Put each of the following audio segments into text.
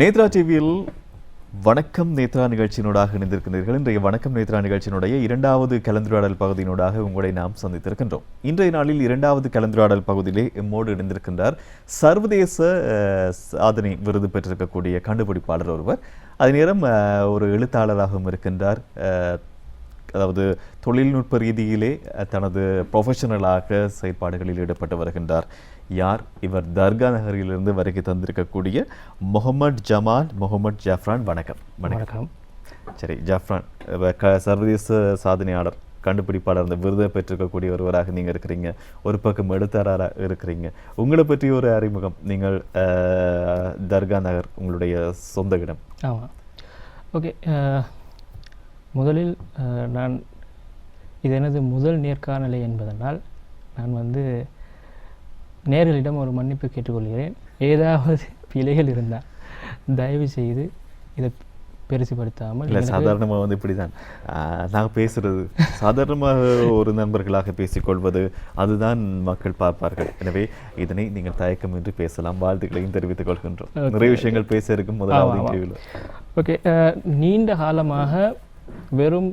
நேத்ரா டிவியில் வணக்கம் நேத்ரா நிகழ்ச்சியினூடாக இணைந்திருக்கிறீர்கள். இன்றைய வணக்கம் நேத்ரா நிகழ்ச்சியினுடைய இரண்டாவது கலந்துரையாடல் பகுதியினூடாக உங்களை நாம் சந்தித்திருக்கின்றோம். இன்றைய நாளில் இரண்டாவது கலந்துரையாடல் பகுதியிலே எம்மோடு இணைந்திருக்கின்றார் சர்வதேச சாதனை விருது பெற்றிருக்கக்கூடிய கண்டுபிடிப்பாளர் ஒருவர். அதே நேரம் ஒரு எழுத்தாளராகவும் இருக்கின்றார். அதாவது தொழில்நுட்ப ரீதியிலே தனது ப்ரொஃபஷனலாக செயற்பாடுகளில் ஈடுபட்டு வருகின்றார். யார் இவர்? தர்கா நகரிலிருந்து வருகை தந்திருக்கக்கூடிய முகமது ஜமால் முகமது ஜாஃப்ரான். வணக்கம். வணக்கம். சரி ஜாஃப்ரான், சர்வதேச சாதனையாளர் கண்டுபிடிப்பாளர் அந்த விருதை பெற்றிருக்கக்கூடிய ஒருவராக நீங்கள் இருக்கிறீங்க. ஒரு பக்கம் எழுத்தாளராக இருக்கிறீங்க. உங்களை பற்றி ஒரு அறிமுகம். நீங்கள் தர்கா நகர் உங்களுடைய சொந்த இடம். ஆமாம். ஓகே, முதலில் நான் இது எனது முதல் நேர்காணலை என்பதனால் நான் நேர்களிடம் ஒரு மன்னிப்பு கேட்டுக்கொள்கிறேன். ஏதாவது பிழைகள் இருந்தால் தயவு செய்து இதை பெருசுப்படுத்தாமல். இல்லை, சாதாரணமாக இப்படி தான் நாங்கள் பேசுகிறது. சாதாரணமாக ஒரு நண்பர்களாக பேசிக்கொள்வது அதுதான் மக்கள் பார்ப்பார்கள். எனவே இதனை நீங்கள் தயக்கமின்றி பேசலாம். வாழ்த்துக்களையும் தெரிவித்துக் கொள்கின்றோம். நிறைய விஷயங்கள் பேச இருக்கும் முதலாவது இன்டர்வியூவில். ஓகே, நீண்ட காலமாக வெறும்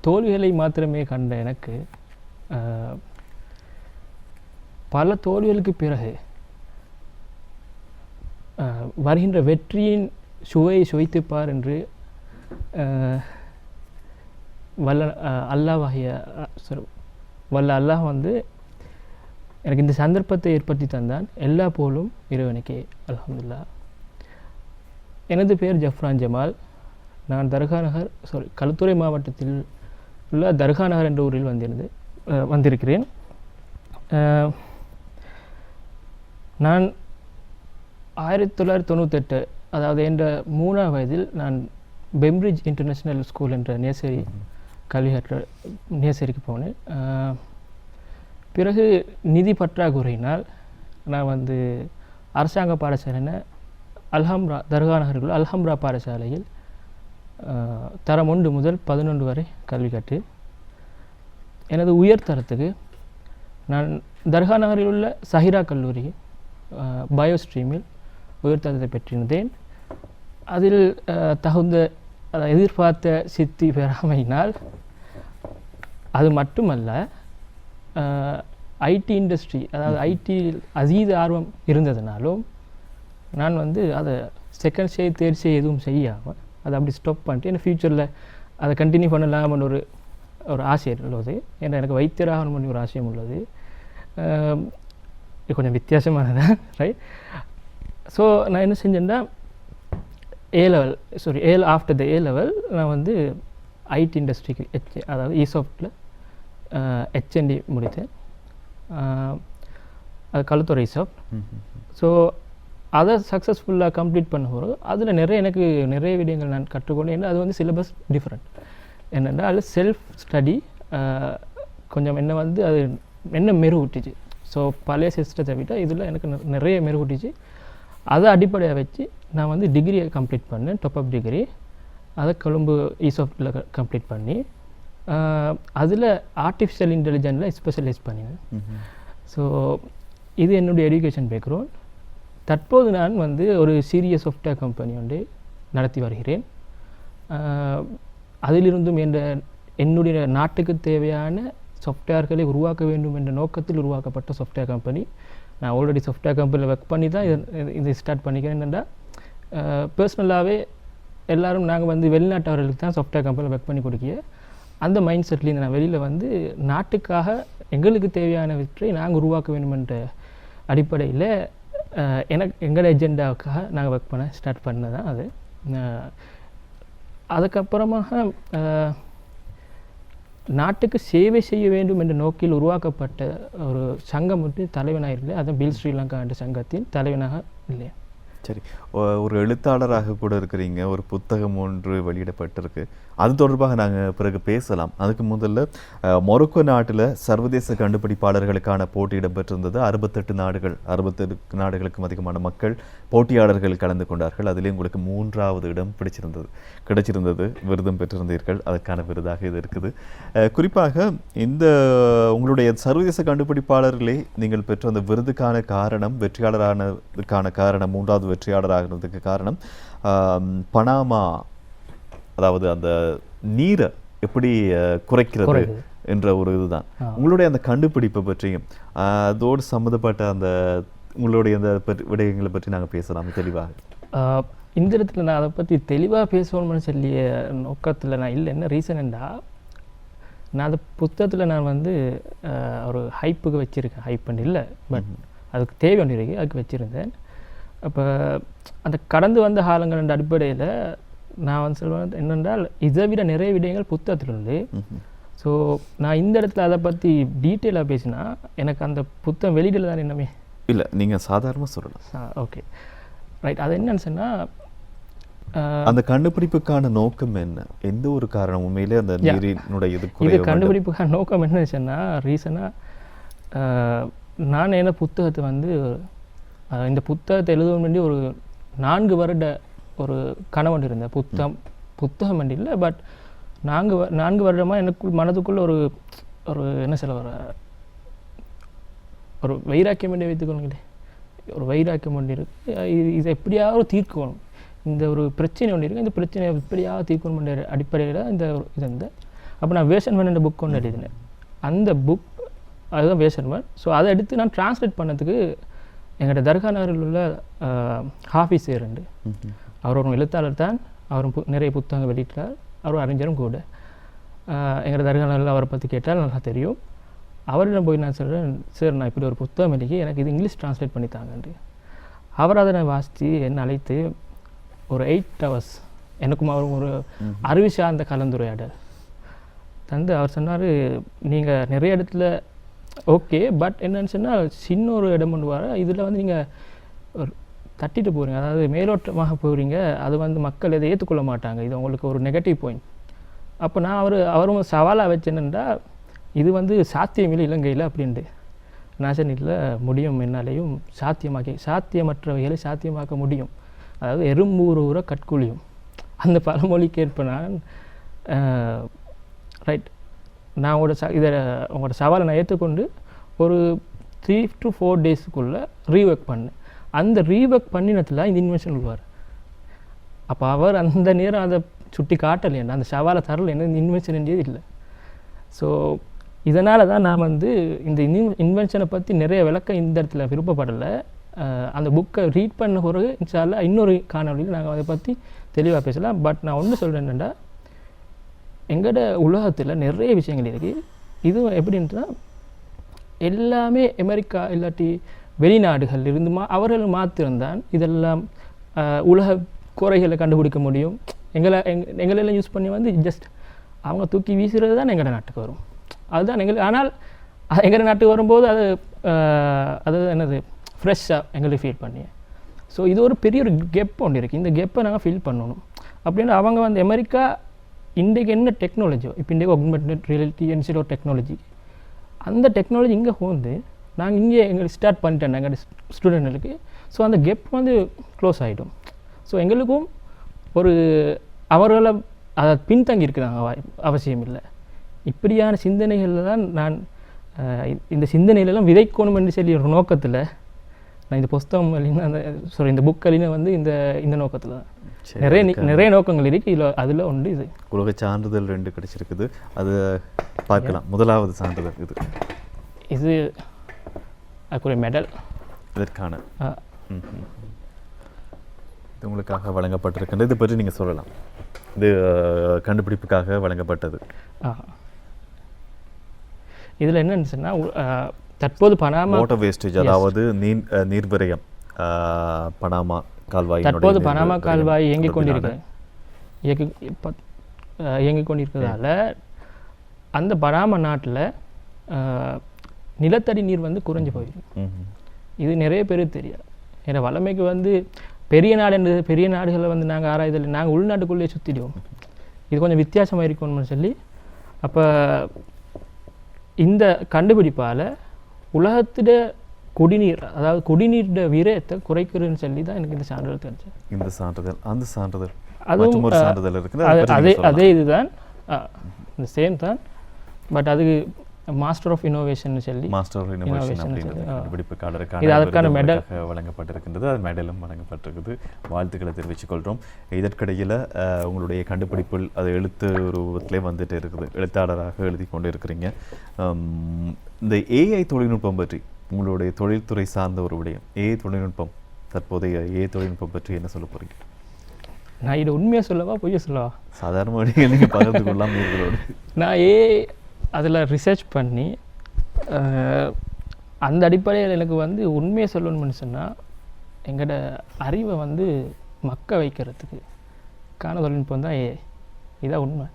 தோல்விகளை மாத்திரமே கண்ட எனக்கு பல தோல்விகளுக்கு பிறகு வருகின்ற வெற்றியின் சுவையை சுவைத்துப்பார் என்று வல்ல அல்லாஹ் எனக்கு இந்த சந்தர்ப்பத்தை ஏற்படுத்தி தந்தான். எல்லா போலும் இறைவனுக்கே அல்ஹம்துலில்லாஹ். எனது பெயர் ஜஃப்ரான் ஜமால். நான் களுத்துறை மாவட்டத்தில் உள்ள தர்கா நகர் என்ற ஊரில் வந்திருக்கிறேன். நான் 1998, அதாவது என்ற 3ஆம் வயதில் நான் பெம்பிரிட்ஜ் இன்டர்நேஷ்னல் ஸ்கூல் என்ற நேசரி நேசரிக்கு போனேன். பிறகு நிதி பற்றாக்குறையினால் நான் அரசாங்க பாடசாலைன தர்கா நகரில் அல்ஹம்ரா பாடசாலையில் தரம் 1 முதல் 11 வரை கல்வி கற்று எனது உயர்தரத்துக்கு நான் தர்கா நகரில் உள்ள சஹிரா கல்லூரி பயோஸ்ட்ரீமில் உயர்தரத்தை பெற்றிருந்தேன். அதில் தகுந்த எதிர்பார்த்த சித்தி பெறாமையினால், அது மட்டுமல்ல ஐடி இண்டஸ்ட்ரி, அதாவது ஐடி அதீத ஆர்வம் இருந்ததுனாலும் நான் அதை செகண்ட் ஸ்டேஜ் தேர்ட் ஸ்டேஜ் எதுவும் செய்யாமல் அதை அப்படி ஸ்டாப் பண்ணிட்டு என் ஃப்யூச்சரில் அதை கண்டினியூ பண்ணலாம்னு ஒரு ஆசை உள்ளது. ஏன்னா எனக்கு வைத்தியராகணும் பண்ணி ஒரு ஆசையும் உள்ளது. கொஞ்சம் வித்தியாசமானதான், ரைட்? ஸோ நான் என்ன செஞ்சேன்னா ஆஃப்டர் த ஏ லெவல் நான் ஐடி இண்டஸ்ட்ரிக்கு அதாவது ஈசாஃப்டில் ஹெச்என்டி முடித்தேன். அது களுத்துறை ஈசாஃப்ட். ஸோ அதை சக்ஸஸ்ஃபுல்லாக கம்ப்ளீட் பண்ண போகிறோம். அதில் எனக்கு நிறைய விடயங்கள் நான் கற்றுக்கொண்டேன். ஏன்னா அது சிலபஸ் டிஃப்ரெண்ட். என்னென்னா அதில் செல்ஃப் ஸ்டடி கொஞ்சம் அது என்ன மெருகூட்டிச்சு. ஸோ பழைய சிஸ்டத்தை விட இதில் எனக்கு நிறைய மெருகூட்டிச்சு. அதை அடிப்படையாக வச்சு நான் டிகிரியை கம்ப்ளீட் பண்ணேன், டாப்அப் டிகிரி. அதை கொழும்பு ஈசாஃப்டில் கம்ப்ளீட் பண்ணி அதில் ஆர்டிஃபிஷியல் இன்டெலிஜென்ஸில் ஸ்பெஷலைஸ் பண்ணினேன். ஸோ இது என்னுடைய எஜுகேஷன் பேக்ரவுண்ட். தற்போது நான் ஒரு சீரிய சாஃப்ட்வேர் கம்பெனி நடத்தி வருகிறேன். அதிலிருந்தும் என்னுடைய நாட்டுக்கு தேவையான சாஃப்ட்வேர்களை உருவாக்க வேண்டும் என்ற நோக்கத்தில் உருவாக்கப்பட்ட சாஃப்ட்வேர் கம்பெனி. நான் ஆல்ரெடி சாஃப்ட்வேர் கம்பெனியில் ஒர்க் பண்ணி தான் இதை ஸ்டார்ட் பண்ணிக்கிறேன். என்னென்னா பர்சனலாகவே எல்லோரும் நாங்கள் வெளிநாட்டவர்களுக்கு தான் சாஃப்ட்வேர் கம்பெனியில் ஒர்க் பண்ணி கொடுக்கிய அந்த மைண்ட் செட்லேருந்து நான் வெளியில் நாட்டுக்காக எங்களுக்கு தேவையானவற்றை நாங்கள் உருவாக்க வேண்டும் என்ற அடிப்படையில் எங்களோட எஜெண்டாவுக்காக நாங்கள் ஒர்க் பண்ண ஸ்டார்ட் பண்ணதான் அது. அதுக்கப்புறமாக நாட்டுக்கு சேவை செய்ய வேண்டும் என்ற நோக்கில் உருவாக்கப்பட்ட ஒரு சங்கம் தலைவனாக இல்லை. அதான் பில் ஸ்ரீலங்கா என்ற சங்கத்தின் தலைவனாக இல்லை. சரி, ஒரு எழுத்தாளராக கூட இருக்கிறீங்க. ஒரு புத்தகம் ஒன்று வெளியிடப்பட்டிருக்கு. அது தொடர்பாக நாங்கள் பிறகு பேசலாம். அதுக்கு முதல்ல மொரோக்கோ நாட்டில் சர்வதேச கண்டுபிடிப்பாளர்களுக்கான போட்டி இடம்பெற்றிருந்தது. 68 நாடுகளுக்கும் அதிகமான மக்கள் போட்டியாளர்கள் கலந்து கொண்டார்கள். அதிலே உங்களுக்கு 3வது இடம் கிடைச்சிருந்தது. விருதும் பெற்றிருந்தீர்கள். அதற்கான விருதாக இது இருக்குது. குறிப்பாக இந்த உங்களுடைய சர்வதேச கண்டுபிடிப்பாளர்களே நீங்கள் பெற்ற அந்த விருதுக்கான காரணம், வெற்றியாளரானதுக்கான காரணம், 3வது வெற்றியாளராகிறதுக்கு காரணம் பனாமா, அதாவது அந்த நீரை எப்படி குறைக்கிறது என்ற ஒரு இதுதான். உங்களுடைய அந்த கண்டுபிடிப்பை பற்றியும் அதோடு சம்மந்தப்பட்ட அந்த உங்களுடைய அந்த விடயங்களை பற்றி நாங்கள் பேசலாம் தெளிவாக. இந்த இடத்துல நான் அதை பற்றி தெளிவாக பேசணும்னு சொல்லிய நோக்கத்தில் நான் இல்லை. என்ன ரீசன்டா நான் அந்த புத்தகத்தில் நான் வந்து ஒரு ஹைப்புக்கு வச்சுருக்கேன். ஹைப்புன்னு இல்லை, பட் அதுக்கு தேவை ஒன்று இருக்கு, அதுக்கு வச்சுருந்தேன். அப்போ அந்த கடந்து வந்த காலங்கள் அடிப்படையில் நான் வந்து சொல்வேன் என்னென்றால் இதை விட நிறைய விடயங்கள் புத்தகத்தில் உண்டு. ஸோ நான் இந்த இடத்துல அதை பற்றி டீட்டெயிலாக பேசினா எனக்கு அந்த புத்தகம் வெளியிடல தான் என்னமே இல்லை, நீங்கள் சாதாரணமாக சொல்லலாம். Okay right. அது என்னன்னு சொன்னால் அந்த கண்டுபிடிப்புக்கான நோக்கம் என்ன, எந்த ஒரு காரணம் உண்மையிலே அந்த நீரினுடைய இது கண்டுபிடிப்புக்கான நோக்கம் என்னன்னு சொன்னால் ரீசனாக நான் என்ன புத்தகத்தை வந்து இந்த புத்தகத்தை எழுத வேண்டிய ஒரு 4 வருட ஒரு கனவு இருந்தேன். புத்தகம் வேண்டி இல்லை, பட் 4 வருடமாக எனக்குள் மனதுக்குள்ள ஒரு என்ன சொல்ல ஒரு வைராக்கியம் வேண்டி வைத்துக்கொள்ளுங்களே, ஒரு வைராக்கியம் ஒன்று இருக்குது. இதை எப்படியாவது தீர்க்கணும், இந்த ஒரு பிரச்சனை ஒன்று இருக்குது, இந்த பிரச்சனையை எப்படியாவது தீர்க்கணும் என்ற அடிப்படையில் இந்த இது இருந்தேன். அப்போ நான் வேஷன்மேன் என்ற புக் ஒன்று எழுதினேன். அந்த புக் அதுதான் வேஷன்மேன். ஸோ அதை எடுத்து நான் டிரான்ஸ்லேட் பண்ணதுக்கு எங்களோட தர்கா நகரில் உள்ள ஹாஃபிஸ் சேருண்டு, அவர் ஒரு எழுத்தாளர் தான். அவரும் நிறைய புத்தகங்கள் வெளியிட்டார். அவர் அறிஞரும் கூட. எங்களோட தர்கா நகரில் அவரை பற்றி கேட்டால் நல்லா தெரியும். அவரிடம் போய் நான் சொல்கிறேன், சார் நான் இப்படி ஒரு புத்தகம் எழுதி எனக்கு இது இங்கிலீஷ் டிரான்ஸ்லேட் பண்ணி தாங்கன்று. அவர் அதை நான் வாசித்து என்னை அழைத்து ஒரு 8 hours எனக்கும் அவரும் ஒரு அறிவு சார்ந்த கலந்துரையாடல் தந்து அவர் சொன்னார், நீங்கள் நிறைய இடத்துல ஓகே, பட் என்னன்னு சொன்னால் சின்ன ஒரு இடம் கொண்டு வர இதில் வந்து நீங்கள் தட்டிட்டு போகிறீங்க, அதாவது மேலோட்டமாக போகிறீங்க, அது வந்து மக்கள் இதை ஏற்றுக்கொள்ள மாட்டாங்க, இது உங்களுக்கு ஒரு நெகட்டிவ் பாயிண்ட். அப்போ நான் அவரும் சவாலாக வச்சு என்னென்னா இது வந்து சாத்தியமில்லை இலங்கையில் அப்படின்ட்டு. நான் சொன்ன முடியும், என்னாலேயும் சாத்தியமற்றவைகளை சாத்தியமாக்க முடியும். அதாவது எறும்பூர் ஊற கட்குழியும், அந்த பழமொழிக்கு ஏற்ப நான் ரைட் நான் உங்களோட சவாலை நான் ஏற்றுக்கொண்டு ஒரு 3 to 4 daysக்குள்ளே ரீஒர்க் பண்ணேன். அந்த ரீஒர்க் பண்ணினத்தில் இந்த இன்வென்ஷன் உள்ளார். அப்போ அவர் அந்த நேரம் அதை சுட்டி காட்டலைன்னா, அந்த சவாலை தரலைன்னா இந்த இன்வென்ஷன் வேண்டியது இல்லை. ஸோ இதனால தான் நான் வந்து இந்த இன்வென்ஷனை பற்றி நிறைய விளக்கம் இந்த இடத்துல விருப்பப்படலை. அந்த புக்கை ரீட் பண்ண பிறகு இன்ஷால்லா இன்னொரு காணொலியில் நாங்கள் அதை பற்றி தெளிவாக பேசலாம். பட் நான் ஒன்று சொல்கிறேன் என்னென்னா, எங்களோட உலகத்தில் நிறைய விஷயங்கள் இருக்குது. இது எப்படின்னா எல்லாமே அமெரிக்கா இல்லாட்டி வெளிநாடுகள் இருந்து அவர்கள் மாத்திரம்தான் இதெல்லாம் உலக குறைகளை கண்டுபிடிக்க முடியும். எங்களெல்லாம் யூஸ் பண்ணி வந்து ஜஸ்ட் அவங்க தூக்கி வீசுறது தான் எங்களோட நாட்டுக்கு வரும். அதுதான் ஆனால் எங்கள் நாட்டுக்கு வரும்போது அது என்னது ஃப்ரெஷ்ஷாக எங்களுக்கு ஃபீல் பண்ணி. ஸோ இது ஒரு பெரிய ஒரு கெப் ஒன்று இருக்குது. இந்த கெப்பை நாங்கள் ஃபீல் பண்ணணும். அப்படின்னா அவங்க வந்து அமெரிக்கா இன்றைக்கு என்ன டெக்னாலஜியோ, இப்போ இன்றைக்கு augmented reality institute of technology, அந்த டெக்னாலஜி இங்கே வந்து நாங்கள் இங்கே எங்களுக்கு ஸ்டார்ட் பண்ணிட்டேன் எங்கள் ஸ்டூடெண்ட்களுக்கு. ஸோ அந்த கெப் வந்து க்ளோஸ் ஆகிடும். ஸோ எங்களுக்கும் ஒரு அவர்களை அதை பின்தங்கி இருக்கிறாங்க அவசியம் இல்லை. இப்படியான சிந்தனைகளில் தான் நான் இந்த சிந்தனையிலெல்லாம் விதைக்கணும் என்று சொல்லி ஒரு நோக்கத்தில் நான் இந்த புஸ்தகம் இந்த புக்கலின்னு வந்து இந்த நோக்கத்தில் தான் நிறைய நோக்கங்கள் இருக்குது. இதில் அதில் ஒன்று இது உலக சான்றிதழ் 2 கிடைச்சிருக்குது. அது பார்க்கலாம். முதலாவது சான்றிதழ் இது அதுக்குரிய மெடல் இதற்கான இது உங்களுக்காக வழங்கப்பட்டிருக்கின்றது. இது பற்றி நீங்கள் சொல்லலாம். இது கண்டுபிடிப்புக்காக வழங்கப்பட்டது. இதில் என்னன்னு சொன்னால் தற்போது பனாமா வாட்டர் வேஸ்டேஜ், அதாவது நீர் விரயம், பனாமா கால்வாய் தற்போது பனாமா கால்வாய் இயங்கிக் கொண்டிருக்கிறதால அந்த பனாமா நாட்டில் நிலத்தடி நீர் வந்து குறைஞ்சி போயிருக்கு. இது நிறைய பேருக்கு தெரியாது. ஏன்னா வளமைக்கு வந்து பெரிய நாடுகளில் வந்து நாங்கள் ஆராய்தல் நாங்கள் உள்நாட்டுக்குள்ளேயே சுற்றிடுவோம். இது கொஞ்சம் வித்தியாசமாக இருக்கணும்னு சொல்லி அப்போ இந்த கண்டுபிடிப்பால் உலகத்திட குடிநீர், அதாவது குடிநீர் விரயத்தை குறைக்கிறதுன்னு சொல்லி தான் எனக்கு இந்த சான்றிதழ் தெரிஞ்சது. இந்த சான்றிதழ் அந்த சான்றிதழ் அதுவும் அதே இதுதான், இந்த சேம் தான். பட் அதுக்கு மாஸ்டர் ஆஃப் இனோவேஷன் சொல்லி மாஸ்டர் ஆஃப் இனோவேஷன் அப்படின்றது கண்டுபிடிப்புக்காரருக்கான இது அதற்கான மெடல் வழங்கப்பட்டிருக்கின்றது. அது மெடலும் வழங்கப்பட்டிருக்குது. வாழ்த்துக்களை தெரிவித்துக் கொள்கிறோம். இதற்கிடையில் உங்களுடைய கண்டுபிடிப்பில் அது எழுத்து ரூபத்திலே வந்துட்டு இருக்குது, எழுத்தாளராக எழுதி கொண்டு இருக்கிறீங்க. இந்த ஏஐ தொழில்நுட்பம் பற்றி உங்களுடைய தொழில்துறை சார்ந்த ஒரு விடயம், ஏஐ தொழில்நுட்பம், தற்போதைய ஏஐ தொழில்நுட்பம் பற்றி என்ன சொல்ல போகிறீங்க? நான் இதை உண்மையாக சொல்லவா பொய்ய சொல்லவா? சாதாரண வழியில் நீங்கள் பகிர்ந்து கொள்ளலாம் நீங்களோடு. நான் அதில் ரிசர்ச் பண்ணி அந்த அடிப்படையில் எனக்கு வந்து உண்மையை சொல்லணும்னு சொன்னால் எங்களோட அறிவை வந்து மக்க வைக்கிறதுக்கு காண தொழில்நுட்பம் தான் இதான் உண்மை.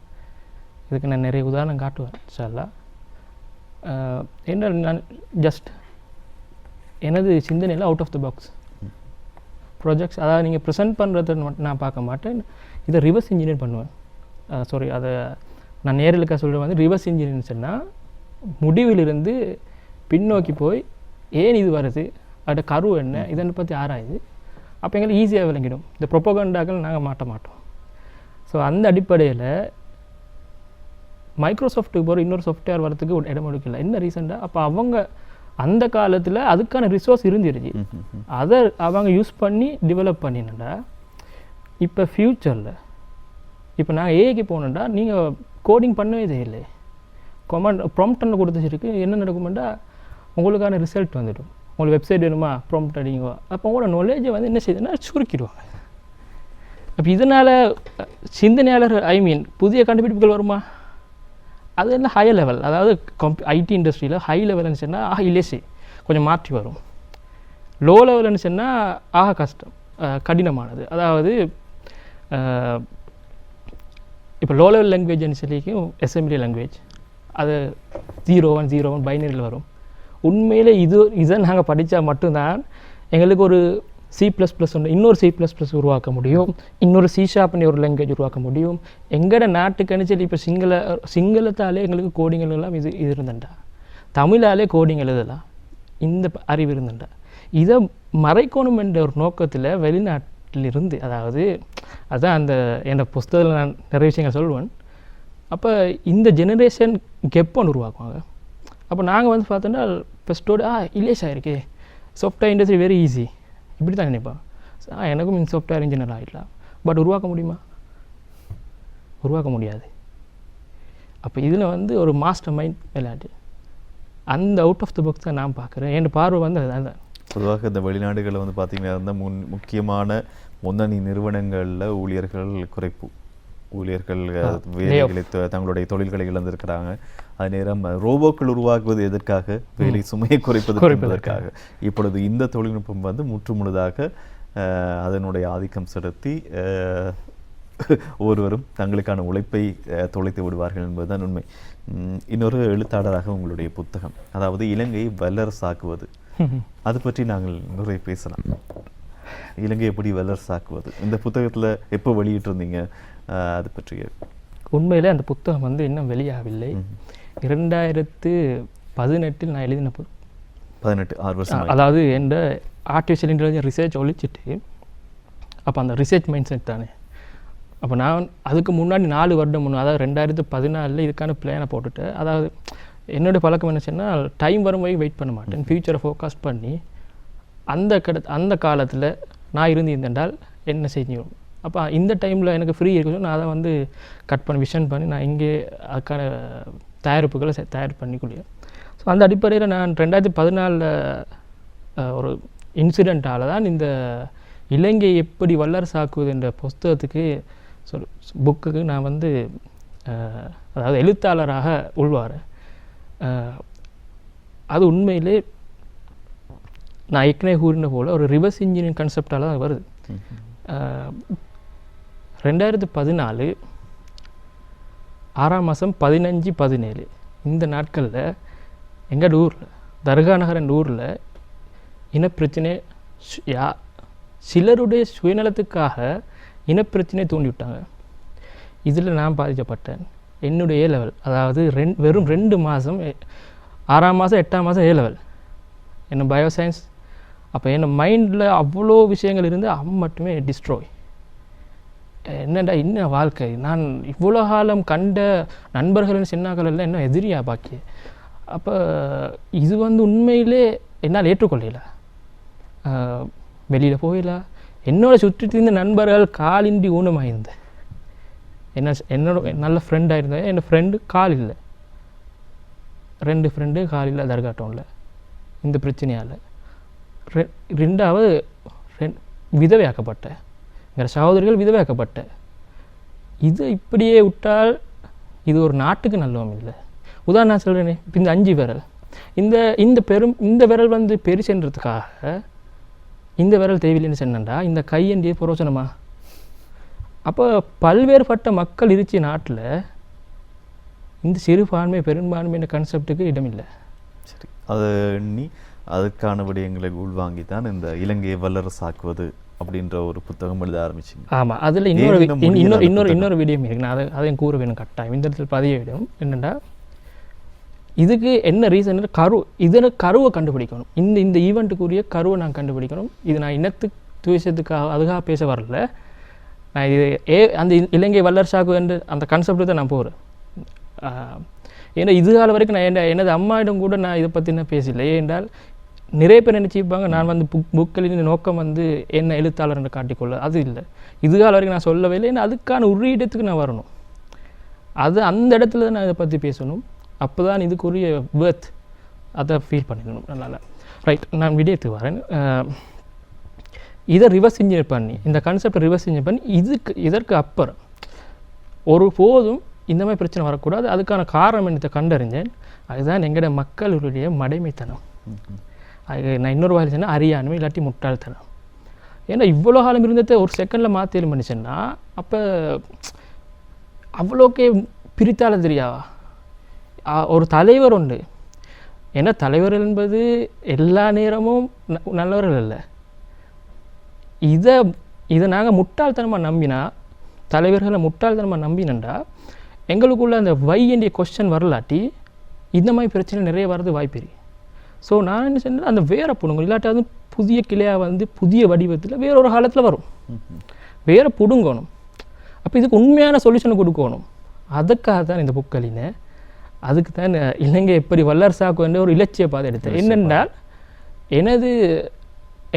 இதுக்கு நான் நிறைய உதாரணம் காட்டுவேன் இன்ஷா. என்ன நான் ஜஸ்ட் எனது சிந்தனையில் out of the box projects, அதாவது நீங்கள் ப்ரெசென்ட் பண்ணுறத நான் பார்க்க மாட்டேன், இதை ரிவர்ஸ் இன்ஜினியர் பண்ணுவேன். சாரி, அதை நான் நேரலுக்காக சொல்கிறேன் வந்து ரிவர்ஸ் இன்ஜினியர்னு சொன்னால் முடிவிலிருந்து பின்னோக்கி போய் ஏன் இது வருது, அதோட கரு என்ன, இதனை பற்றி ஆராயுது. அப்போ எங்களுக்கு ஈஸியாக விளங்கிடும். இந்த ப்ரொபகண்டாக்கள் நாங்கள் மாட்ட மாட்டோம். ஸோ அந்த அடிப்படையில் மைக்ரோசாஃப்ட்டுக்கு போகிற இன்னொரு சாஃப்ட்வேர் வரத்துக்கு ஒரு இடம் எடுக்கல. என்ன ரீசெண்டாக அப்போ அவங்க அந்த காலத்தில் அதுக்கான ரிசோர்ஸ் இருந்துருச்சு, அதை அவங்க யூஸ் பண்ணி டெவலப் பண்ணினடா. இப்போ ஃப்யூச்சரில் இப்போ நாங்கள் ஏஐக்கு போனோம்டா நீங்கள் கோடிங் பண்ணவே தேவையில்லை, கொமாண்ட் ப்ராம்ப்ட் கொடுத்துருக்கு. என்ன நடக்குமெண்டா உங்களுக்கான ரிசல்ட் வந்துடும். உங்களுக்கு வெப்சைட் வேணுமா ப்ராம்ப்ட் அடிங்க, அப்போ உங்களோட நாலேஜை வந்து என்ன செய்யுதுன்னா சுருக்கிடுவாங்க. அப்போ இதனால் சிந்தனையாளர் புதிய கண்டுபிடிப்புகள் வருமா? அது என்ன ஹையர் லெவல், அதாவது ஐடி இண்டஸ்ட்ரியில் ஹை லெவல்னு சொன்னால் இல்லேசி கொஞ்சம் மாற்றி வரும். லோ லெவல்னு சொன்னால் கஷ்டம், கடினமானது. அதாவது இப்போ லோ லெவல் லாங்குவேஜ்னு சொல்லிக்கும் அசெம்பிளி லாங்குவேஜ், அது 0-1 பைனரியில் வரும். உண்மையில் இதை நாங்கள் படித்தா மட்டும்தான் எங்களுக்கு ஒரு C++ இன்னொரு C++ உருவாக்க முடியும், இன்னொரு C# ஒரு லாங்குவேஜ் உருவாக்க முடியும். எங்களோட நாட்டுக்குன்னு சொல்லி இப்போ சிங்களத்தாலே எங்களுக்கு கோடிங்கள் எல்லாம் இது இருந்தண்டா, தமிழாலே கோடிங் எழுதலாம், இந்த அறிவு இருந்தண்டா. இதை மறைக்கணும் என்ற ஒரு நோக்கத்தில் வெளிநாட்டிலிருந்து, அதாவது அதுதான் அந்த என்னோட புஸ்தகத்தில் நான் நிறைய விஷயங்கள் சொல்லுவேன். அப்போ இந்த ஜெனரேஷன் கெப்பொன்று உருவாக்குவாங்க. அப்போ நாங்கள் வந்து பார்த்தோன்னா ஃபஸ்ட்டோடு இல்லேஷ் ஆகிருக்கே, சாஃப்ட்வேர் இண்டஸ்ட்ரி வெரி ஈஸி இப்படி தான் நினைப்பான். எனக்கும் இந்த சாஃப்ட்வேர் இன்ஜினியர் ஆகிடலாம், பட் உருவாக்க முடியுமா? உருவாக்க முடியாது. அப்போ இதில் வந்து ஒரு மாஸ்டர் மைண்ட் விளையாட்டு, அந்த அவுட் ஆஃப் த பாக்ஸ் தான் நான் பார்க்குறேன். என் பார்வை வந்து அதுதான். பொதுவாக இந்த வெளிநாடுகளில் வந்து பார்த்திங்கன்னா இருந்தால் முக்கியமான முன்னணி நிறுவனங்களில் ஊழியர்கள் குறைப்பு, ஊழியர்கள் வேலைகளை தங்களுடைய தொழில்களை இழந்திருக்கிறாங்க. அது நேரம் ரோபோக்கள் உருவாக்குவது எதற்காக? வேலை சுமையை குறைப்பதற்காக. இப்பொழுது இந்த தொழில்நுட்பம் வந்து முற்றுமுழுதாக அதனுடைய ஆதிக்கம் செலுத்தி ஒருவரும் தங்களுக்கான உழைப்பை தொலைத்து விடுவார்கள் என்பதுதான் உண்மை. இன்னொரு எழுத்தாளராக உங்களுடைய புத்தகம், அதாவது இலங்கையை வல்லரசாக்குவது, அது பற்றி நாங்கள் நிறைய பேசலாம். இலங்கை எப்படி வல்லரசாக்குவது, இந்த புத்தகத்தில் எப்போ வெளியிட்டிருந்தீங்க, அது பற்றிய? உண்மையிலே அந்த புத்தகம் வந்து இன்னும் வெளியாகவில்லை. 2018 நான் எழுதின 6 வருஷம். அதாவது என் ஆர்டிஃபிஷியல் இன்டெலிஜென்ஸ் ரிசர்ச் ஒழிச்சிட்டு, அப்போ அந்த ரிசர்ச் மைண்ட் செட் தானே. அப்போ நான் அதுக்கு முன்னாடி 4 வருடம் முன்னாடி, அதாவது 2014 இதுக்கான பிளானை போட்டுட்டு, அதாவது என்னுடைய பழக்கம் என்ன சொன்னால் டைம் வரும் போய் வெயிட் பண்ண மாட்டேன், ஃப்யூச்சரை ஃபோக்கஸ் பண்ணி அந்த காலத்தில் நான் இருந்திருந்தால் என்ன செய்யும். அப்போ இந்த டைமில் எனக்கு ஃப்ரீ இருக்குன்னு நான் அதை வந்து கட் பண்ணி விஷன் பண்ணி நான் இங்கே அதுக்கான தயாரிப்புகளை தயார் பண்ணிக்கொள்ள. ஸோ அந்த அடிப்படையில் நான் 2014 ஒரு இன்சிடெண்ட்டால் தான் இந்த இலங்கை எப்படி வல்லரசாக்குவது என்ற புஸ்தகத்துக்கு புக்குக்கு நான் வந்து அதாவது எழுத்தாளராக உள்வாரேன். அது உண்மையிலே நான் ஏற்கனவே கூறின போல் ஒரு ரிவர்ஸ் இன்ஜினியரிங் கான்செப்டால் தான் வருது. 2014 6ஆம் மாதம் 15-17 இந்த நாட்களில் எங்கள் ஊரில் தர்கா நகர் என்ற ஊரில் இனப்பிரச்சனை, சிலருடைய சுயநலத்துக்காக இனப்பிரச்சனை தூண்டிவிட்டாங்க. இதில் நான் பாதிக்கப்பட்டேன். என்னுடைய A லெவல், அதாவது வெறும் 2 மாதம், 6ஆம் மாதம் 8ஆம் மாதம் A லெவல், என்ன பயோசயின்ஸ். அப்போ என் மைண்டில் அவ்வளோ விஷயங்கள் இருந்து மட்டுமே டிஸ்ட்ராய். என்னடா இன்னும் வாழ்க்கை, நான் இவ்வளோ காலம் கண்ட நண்பர்களின் சின்னாக்கள் எல்லாம் இன்னும் எதிரியாக பாக்கி. அப்போ இது வந்து உண்மையிலே என்னால் ஏற்றுக்கொள்ளல. வெளியில் போயில என்னோட சுற்றி இருந்த நண்பர்கள் காலின்றி ஊனமாக இருந்தேன். என்னோட நல்ல ஃப்ரெண்டாக இருந்தேன். என் ஃப்ரெண்டு கால் இல்லை, 2 ஃப்ரெண்டு கால் இல்லை தர்காட்டோனில் இந்த பிரச்சனையால். 2வது விதவையாக்கப்பட்டேன். எங்கள் சகோதரிகள் விதவையாக்கப்பட்டேன். இது இப்படியே விட்டால் இது ஒரு நாட்டுக்கு நல்லவும் இல்லை. உதாரணம் நான் சொல்கிறேனே, இப்போ இந்த 5 விரல், இந்த விரல் வந்து பெருசுன்றதுக்காக இந்த விரல் தேவையில்லைன்னு சொன்னண்டா இந்த கையண்டிய புரோசனமா? அப்போ பல்வேறுபட்ட மக்கள் இருக்க நாட்டில் இந்த சிறுபான்மை பெரும்பான்மையான கான்செப்டுக்கு இடமில்லை. சரி, அதை எண்ணி அதுக்கான விடயங்களை உள்வாங்கி தான் இந்த இலங்கையை வல்லரசாக்குவது அப்படின்ற ஒரு புத்தகம் எழுத ஆரம்பிச்சிங்க. ஆமாம், அதில் இன்னொரு விடயம் இருக்கு. நான் அதையும் கூற வேணும் கட்டாயம். இந்த இடத்துல பதிய விடம் என்னென்னா, இதுக்கு என்ன ரீசன், கருவை கண்டுபிடிக்கணும். இந்த ஈவெண்ட்டுக்குரிய கருவை நான் கண்டுபிடிக்கணும். இது நான் இனத்துக்கு துவேஷத்துக்காக அதுக்காக பேச வரல. நான் இது அந்த இலங்கை வல்லரசாக்கு என்று அந்த கான்செப்டு தான் நான் போகிறேன். ஏன்னா இதுகால வரைக்கும் நான் எனது அம்மாயிடம் கூட நான் இதை பற்றி நான் பேசலை. ஏனென்றால் நிறைய பேர் நினச்சிப்பாங்க நான் வந்து புக்களின் நோக்கம் வந்து என்ன எழுத்தாளர் என்று காட்டிக்கொள்ள. அது இல்லை, இதுகால வரைக்கும் நான் சொல்லவே இல்லை. ஏன்னா அதுக்கான ஒரு இடத்துக்கு நான் வரணும். அந்த இடத்துல தான் நான் இதை பற்றி பேசணும். அப்போ தான் இதுக்குரிய வேர்த் அதை ஃபீல் பண்ணிடணும் நல்லா. ரைட், நான் விடயத்துக்கு வரேன். இதை ரிவர்ஸ் இன்ஜினியர் பண்ணி, இந்த கான்செப்டை ரிவர்ஸ் இன்ஜினியர் பண்ணி இதற்கு அப்புறம் ஒரு போதும் இந்த மாதிரி பிரச்சனை வரக்கூடாது. அதுக்கான காரணம் என்னத்தை கண்டறிஞ்சேன். அதுதான் எங்களோட மக்களுடைய மடைமைத்தனம். அது நான் இன்னொரு வாயில் சொன்னால் அறியாண்மை, இல்லாட்டி முட்டாள்தனம். ஏன்னா இவ்வளோ காலம் இருந்ததை ஒரு செகண்டில் மாற்றி பண்ணிச்சேன்னா அப்போ அவ்வளோக்கே பிரித்தால தெரியாவா? ஒரு தலைவர் உண்டு. ஏன்னா தலைவர்கள் என்பது எல்லா நேரமும் நல்லவர்கள் இல்லை. இதை நாங்கள் முட்டாள்தனமாக நம்பினா, தலைவர்களை முட்டாள்தனமாக நம்பினண்டா எங்களுக்குள்ள அந்த வை என்ற கொஸ்டின் வரலாட்டி இந்த மாதிரி பிரச்சனை நிறைய வரது வாய்ப்பு இருக்கு. ஸோ நான் என்ன சொன்னேன், அந்த வேற பிடுங்கணும். இல்லாட்டி அது புதிய கிளையாக வந்து புதிய வடிவத்தில் வேற ஒரு காலத்தில் வரும். வேற பிடுங்கணும். அப்போ இதுக்கு உண்மையான சொல்யூஷனை கொடுக்கணும். அதுக்காக தான் இந்த புக்களினை, அதுக்கு தான் இலங்கை எப்படி வல்லரசாக்கு என்ற ஒரு இலட்சிய பாதை எடுத்தேன். என்னென்றால்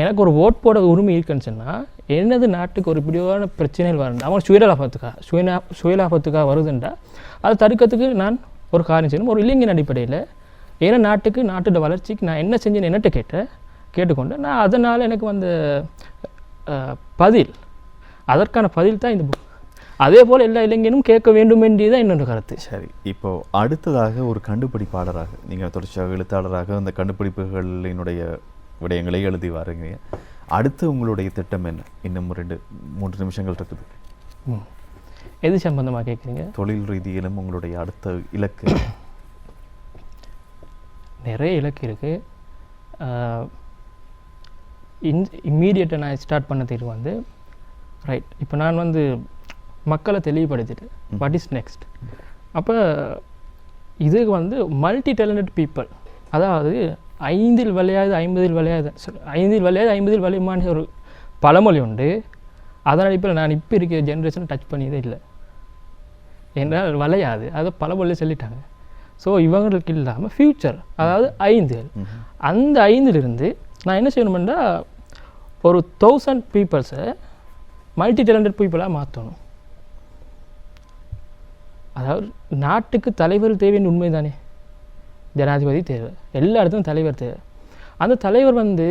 எனக்கு ஒரு ஓட் போட உரிமை இருக்குன்னு சொன்னால் எனது நாட்டுக்கு ஒரு இப்படியான பிரச்சனைகள் வரணும். அவங்க சுயலாபத்துக்காக வருதுண்டா அதை தடுக்கிறதுக்கு நான் ஒரு காரியம் செய்யணும். ஒரு இளைஞன் அடிப்படையில் ஏன்னா நாட்டோட வளர்ச்சிக்கு நான் என்ன செஞ்சேன்னு என்னட்ட கேட்டுக்கொண்டு நான் அதனால் எனக்கு வந்த அதற்கான பதில் தான் இந்த புக். அதே போல் எல்லா இளைஞனும் கேட்க வேண்டும் என்றதான் என்னோட கருத்து. சரி, இப்போ அடுத்ததாக ஒரு கண்டுபிடிப்பாளராக நீங்கள் தொடர்ச்சியாக எழுத்தாளராக அந்த கண்டுபிடிப்புகளினுடைய விடயங்களை எழுதி வாருங்க. அடுத்து உங்களுடைய திட்டம் என்ன? இன்னும் 2-3 நிமிஷங்கள் இருக்குது. எது சம்பந்தமாக கேட்குறீங்க? தொழில் ரீதியிலும் உங்களுடைய அடுத்த இலக்கு? நிறைய இலக்கு இருக்குது. இம்மீடியட்டாக நான் ஸ்டார்ட் பண்ணதுக்கு வந்து ரைட், இப்போ நான் வந்து மக்களை தெளிவுபடுத்திட்டு வாட் இஸ் நெக்ஸ்ட். அப்போ இதுக்கு வந்து மல்டி டேலண்டட் பீப்புள், அதாவது 5 விளையாது 50 விளையுமான ஒரு பழமொழி உண்டு. அதனால் இப்போ நான் இப்போ இருக்கிற ஜென்ரேஷனை டச் பண்ணியதே இல்லை. என்றால் விளையாது, அதை பழமொழியை சொல்லிட்டாங்க. ஸோ இவங்களுக்கு இல்லாமல் ஃப்யூச்சர், அதாவது 5 அந்த 5லிருந்து நான் என்ன செய்யணுமெண்டா ஒரு 1000 பீப்புள்ஸை மல்டி டேலண்டட் பீப்புளாக மாற்றணும். அதாவது நாட்டுக்கு தலைவர் தேவைன்னு உண்மை தானே, ஜனாதிபதி தேவை, எல்லா இடத்துலையும் தலைவர் தேவை. அந்த தலைவர் வந்து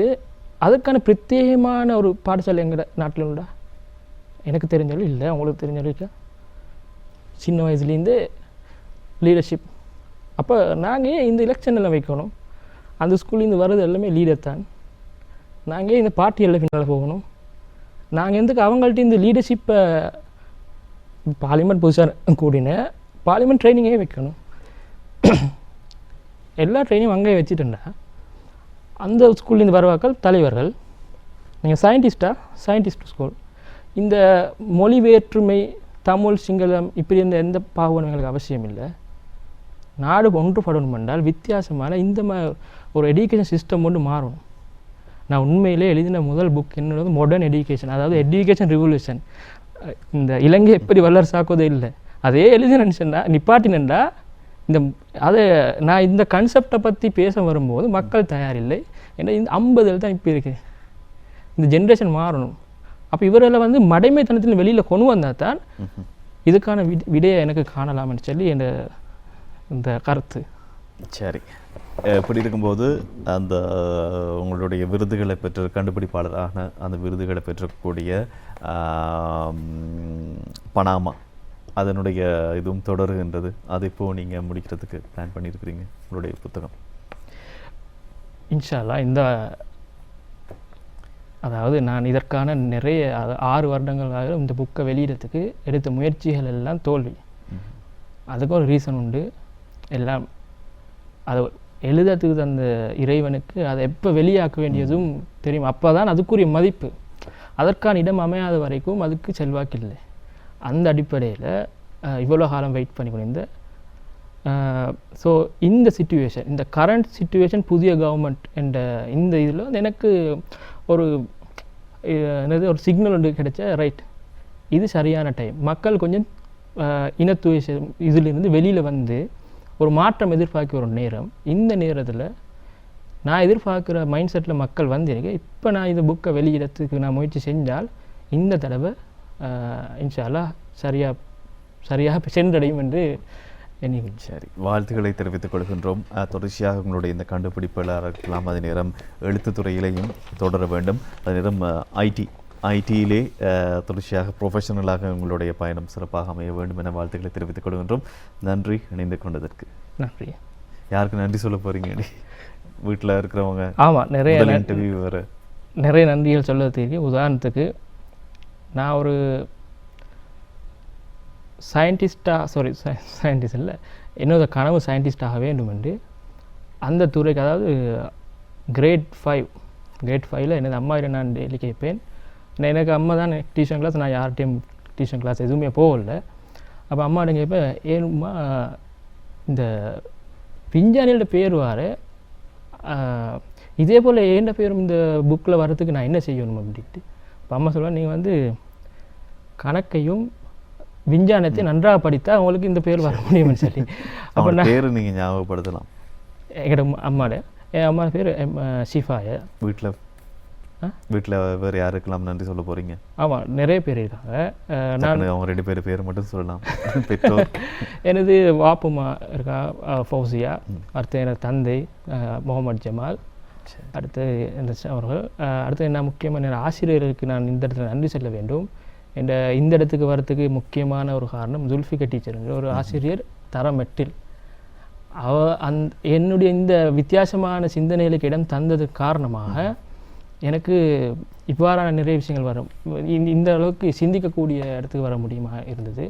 அதுக்கான பிரத்யேகமான ஒரு பாடசாலை எங்கள் நாட்டில் உண்டா? எனக்கு தெரிஞ்சாலும் இல்லை, உங்களுக்கு தெரிஞ்சாலும் இல்லை. சின்ன வயசுலேருந்து லீடர்ஷிப். அப்போ நாங்கள் இந்த எலெக்ஷனில் வைக்கணும். அந்த ஸ்கூல்லேருந்து வர்றது எல்லாமே லீடர் தான். நாங்கள் இந்த பார்ட்டியெல்லாம் பின்னால் போகணும். நாங்கள் எதுக்கு அவங்கள்ட்ட இந்த லீடர்ஷிப்பை பார்லிமெண்ட் புதுசாக கூடின பார்லிமெண்ட் ட்ரைனிங்கே வைக்கணும். எல்லா ட்ரைனிங் அங்கே வச்சுட்டுண்டா அந்த ஸ்கூல்லேருந்து வருவாக்கள் தலைவர்கள். நீங்கள் சயின்டிஸ்ட் ஸ்கூல். இந்த மொழி வேற்றுமை, தமிழ் சிங்களம் இப்படி இந்த எந்த பாகுபாடுகளுக்கு அவசியம் இல்லை. நாடு ஒன்றுபடணும் என்றால் வித்தியாசமான இந்த ஒரு எஜுகேஷன் சிஸ்டம் ஒன்று மாறணும். நான் உண்மையிலே எழுதின முதல் புக் என்னோட மாடர்ன் எஜுகேஷன், அதாவது எஜுகேஷன் ரிவல்யூஷன். இந்த இலங்கை எப்படி வல்லரசாக்குவதே இல்லை, அதே எழுதி நினச்சேன்னா நிப்பாட்டினண்டா இந்த அது நான் இந்த கன்செப்டை பற்றி பேச வரும்போது மக்கள் தயாரில்லை. ஏன்னா இந்த 50 தான் இப்போ இருக்குது. இந்த ஜென்ரேஷன் மாறணும். அப்போ இவர்களை வந்து மடைமைத்தனத்தில் வெளியில் கொண்டு வந்தால் தான் இதுக்கான விடையை எனக்கு காணலாம்னு சொல்லி இந்த கருத்து. சரி, இப்படி இருக்கும்போது அந்த உங்களுடைய விருதுகளை பெற்ற கண்டுபிடிப்பாளரான அந்த விருதுகளை பெற்றக்கூடிய பனாமா அதனுடைய இதுவும் தொடருகின்றது. அது இப்போ நீங்கள் முடிக்கிறதுக்கு பிளான் பண்ணியிருக்கிறீங்க உங்களுடைய புத்தகம்? இன்ஷா அல்லாஹ் அதாவது நான் இதற்கான நிறைய 6 வருடங்களாக இந்த புக்கை வெளியிடத்துக்கு எடுத்த முயற்சிகள் எல்லாம் தோல்வி. அதுக்கு ஒரு ரீசன் உண்டு. எல்லாம் அதை எழுதுறதுக்கு அந்த இறைவனுக்கு அதை எப்போ வெளியாக்க வேண்டியதும் தெரியும். அப்போ தான் அதுக்குரிய மதிப்பு. அதற்கான இடம் அமையாத வரைக்கும் அதுக்கு செல்வாக்கு இல்லை. அந்த அடிப்படையில் இவ்வளோ காலம் வெயிட் பண்ணி கொண்டிருந்த ஸோ இந்த சிச்சுவேஷன், இந்த கரண்ட் சிச்சுவேஷன், புதிய கவர்மெண்ட் என்ற இந்த இதில் எனக்கு ஒரு என்னது ஒரு சிக்னல் ஒன்று கிடைச்ச, ரைட் இது சரியான டைம். மக்கள் கொஞ்சம் இனத்துவ இதிலிருந்து வெளியில் வந்து ஒரு மாற்றம் எதிர்பார்க்கிற ஒரு நேரம். இந்த நேரத்தில் நான் எதிர்பார்க்குற மைண்ட் செட்டில் மக்கள் வந்திருக்கேன். இப்போ நான் இந்த புக்கை வெளியிடத்துக்கு நான் முயற்சி செஞ்சால் இந்த தடவை இன்ஷா அல்லாஹ் சரியாக சென்றடையும் என்று எண்ணிக்கொள்கிறேன். சரி, வாழ்த்துக்களை தெரிவித்துக் கொள்கின்றோம். தொடர்ச்சியாக உங்களுடைய இந்த கண்டுபிடிப்பாளராக இருக்கலாம், அதே நேரம் எழுத்துத்துறையிலையும் தொடர வேண்டும், அதே நேரம் ஐடியிலே தொடர்ச்சியாக ப்ரொஃபஷனலாக உங்களுடைய பயணம் சிறப்பாக அமைய வேண்டும் என வாழ்த்துக்களை தெரிவித்துக் கொள்கின்றோம். நன்றி இணைந்து கொண்டதற்கு. நன்றி. யாருக்கு நன்றி சொல்ல போகிறீங்க? வீட்டில் இருக்கிறவங்க? ஆமாம், நிறைய இன்டர்வியூ வர நிறைய நன்றிகள் சொல்ல தெரியும். உதாரணத்துக்கு நான் ஒரு சயின்டிஸ்ட் இல்லை, என்னோட கனவு சயின்டிஸ்டாக வேண்டும் என்று அந்த துறைக்கு, அதாவது கிரேட் 5 எனது அம்மாவிட நான் டெய்லி கேட்பேன். எனக்கு அம்மா தான் டியூஷன் கிளாஸ், நான் யார்கிட்டையும் டியூஷன் கிளாஸ் எதுவுமே போகல. அப்போ அம்மாட்ட கேட்பேன், ஏனும்மா இந்த விஞ்ஞானியோட பேர் வார இதே போல் ஏண்ட பேரும் இந்த புக்கில் வர்றதுக்கு நான் என்ன செய்யணும் அப்படின்ட்டு. இப்போ அம்மா சொல்லுவேன், நீங்கள் வந்து கணக்கையும் விஞ்ஞானத்தை நன்றாக படித்தா அவங்களுக்கு இந்த பேர் வர முடியும்னு சொல்லி. அப்போ பேர் நீங்கள் ஞாபகப்படுத்தலாம். என் அம்மா பேர் ஷிஃபாயா. வீட்டில் வேறு யார் இருக்கலாம் நன்றி சொல்ல போகிறீங்க? ஆமாம், நிறைய பேர் இருக்காங்க. நான் அவங்க 2 பேர் மட்டும் சொல்லலாம். பெற்றோர் எனது வாப்புமா இருக்கா, ஃபௌசியா. அடுத்து எனது தந்தை முகமது ஜமால். அடுத்து அவர்கள். அடுத்து என்ன முக்கியமான ஆசிரியர்களுக்கு நான் இந்த இடத்துல நன்றி சொல்ல வேண்டும். இந்த இடத்துக்கு வரத்துக்கு முக்கியமான ஒரு காரணம் ஜுல்ஃபிகா டீச்சருங்கிற ஒரு ஆசிரியர் தரம் 8. என்னுடைய இந்த வித்தியாசமான சிந்தனைகளுக்கு இடம் தந்ததுக்கு காரணமாக எனக்கு இவ்வாறான நிறைய விஷயங்கள் வரும், இந்த அளவுக்கு சிந்திக்கக்கூடிய இடத்துக்கு வர முடியுமா இருந்தது.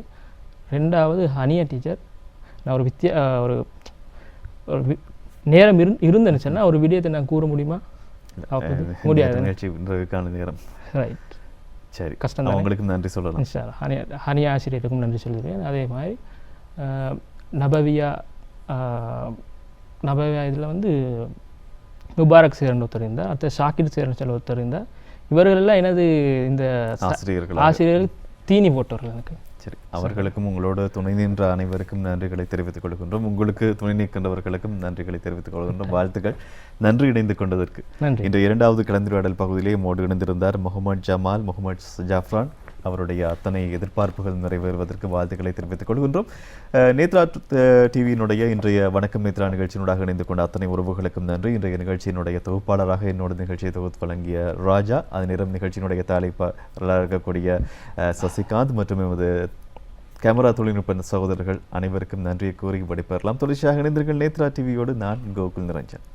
2வது ஹனியா டீச்சர். நான் ஒரு நேரம் இருந்தேன்னு சொன்னால் ஒரு விடயத்தை நான் கூற முடியுமா? முடியாது. நேரம் ரைட். சரி, கஷ்டம். அவங்களுக்கும் நன்றி சொல்லலாம். ஹனியா ஆசிரியருக்கும் நன்றி சொல்கிறேன். அதே மாதிரி நபவியா இதில் வந்து முபாரக் சேர்ந்து ஒருத்தர் இருந்தார். அடுத்த ஷாக்கிர் சேர்ந்து ஒருத்தர் இருந்தார். இவர்களெல்லாம் எனது இந்த ஆசிரியர்கள் தீனி போட்டவர்கள் எனக்கு. சரி, அவர்களுக்கும் உங்களோட துணை நின்ற அனைவருக்கும் நன்றிகளை தெரிவித்துக் கொள்கின்றோம். உங்களுக்கு துணை நிற்கின்றவர்களுக்கும் நன்றிகளை தெரிவித்துக் கொள்கின்றோம். வாழ்த்துக்கள். நன்றி இணைந்து கொண்டதற்கு. இந்த 2வது கலந்துரையாடல் பகுதியிலே மோடு இணைந்திருந்தார் முகமது ஜமால், முகமது ஜாஃப்ரான். அவருடைய அத்தனை எதிர்பார்ப்புகள் நிறைவேறுவதற்கு வாழ்த்துக்களை தெரிவித்துக் கொள்கின்றோம். நேத்ரா டிவியினுடைய இன்றைய வணக்கம் நேத்ரா நிகழ்ச்சியினூடாக இணைந்து கொண்ட அத்தனை உறவுகளுக்கும் நன்றி. இன்றைய நிகழ்ச்சியினுடைய தொகுப்பாளராக என்னோட நிகழ்ச்சியை தொகுத்து வழங்கிய ராஜா, அதே நேரம் நிகழ்ச்சியினுடைய தலைப்பாளராக இருக்கக்கூடிய சசிகாந்த் மற்றும் எமது கேமரா தொழில்நுட்ப சகோதரர்கள் அனைவருக்கும் நன்றியை கூறி படிப்பெறலாம். தொடர்ச்சியாக இணைந்தீர்கள் நேத்ரா டிவியோடு. நான் கோகுல் நிரஞ்சன்.